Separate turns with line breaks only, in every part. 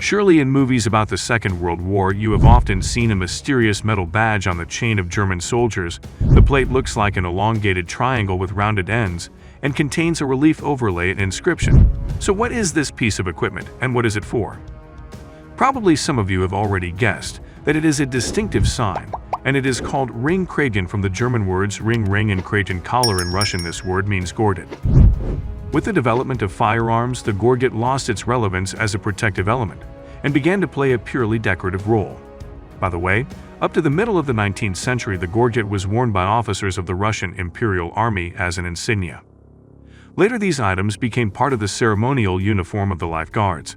Surely in movies about the Second World War, you have often seen a mysterious metal badge on the chain of German soldiers. The plate looks like an elongated triangle with rounded ends and contains a relief overlay and inscription. So what is this piece of equipment and what is it for? Probably some of you have already guessed that it is a distinctive sign, and it is called Ringkragen from the German words ring and Kragen collar. In Russian, this word means gorget. With the development of firearms, the gorget lost its relevance as a protective element and began to play a purely decorative role. By the way, up to the middle of the 19th century, the gorget was worn by officers of the Russian Imperial Army as an insignia. Later, these items became part of the ceremonial uniform of the Life Guards.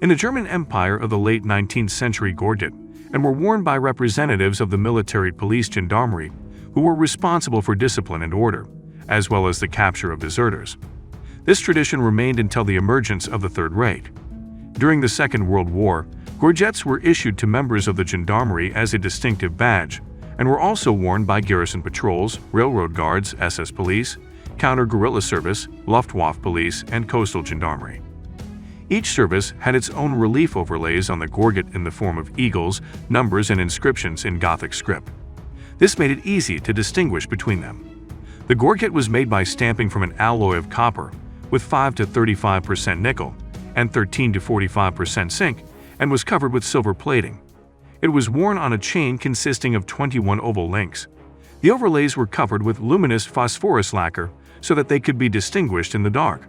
In the German Empire of the late 19th century, gorget and were worn by representatives of the military police Gendarmerie, who were responsible for discipline and order, as well as the capture of deserters. This tradition remained until the emergence of the Third Reich. During the Second World War, gorgets were issued to members of the Gendarmerie as a distinctive badge and were also worn by garrison patrols, railroad guards, SS police, counter-guerrilla service, Luftwaffe police, and coastal gendarmerie. Each service had its own relief overlays on the gorget in the form of eagles, numbers, and inscriptions in Gothic script. This made it easy to distinguish between them. The gorget was made by stamping from an alloy of copper with 5 to 35% nickel and 13 to 45% zinc, and was covered with silver plating. It was worn on a chain consisting of 21 oval links. The overlays were covered with luminous phosphorus lacquer so that they could be distinguished in the dark.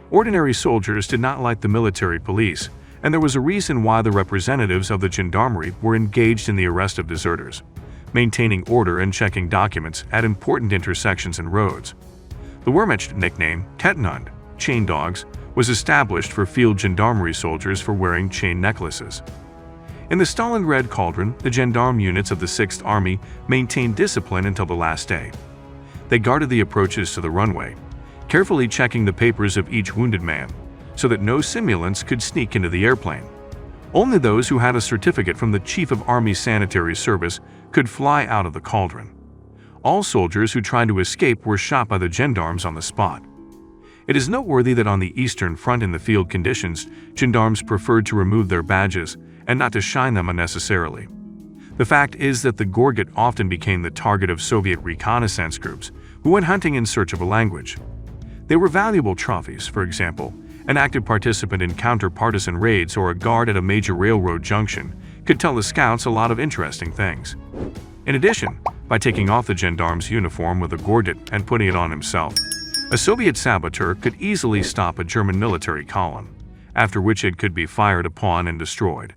Ordinary soldiers did not like the military police, and there was a reason why the representatives of the Gendarmerie were engaged in the arrest of deserters, maintaining order and checking documents at important intersections and roads. The Wermacht nickname, Kettenhund, chain dogs, was established for field gendarmerie soldiers for wearing chain necklaces. In the Stalingrad Cauldron, the gendarme units of the 6th Army maintained discipline until the last day. They guarded the approaches to the runway, carefully checking the papers of each wounded man so that no simulants could sneak into the airplane. Only those who had a certificate from the Chief of Army Sanitary Service could fly out of the cauldron. All soldiers who tried to escape were shot by the gendarmes on the spot. It is noteworthy that on the Eastern Front, in the field conditions, gendarmes preferred to remove their badges and not to shine them unnecessarily. The fact is that the gorget often became the target of Soviet reconnaissance groups who went hunting in search of a language. They were valuable trophies. For example, an active participant in counter-partisan raids or a guard at a major railroad junction could tell the scouts a lot of interesting things. In addition, by taking off the gendarme's uniform with a gorget and putting it on himself, a Soviet saboteur could easily stop a German military column, after which it could be fired upon and destroyed.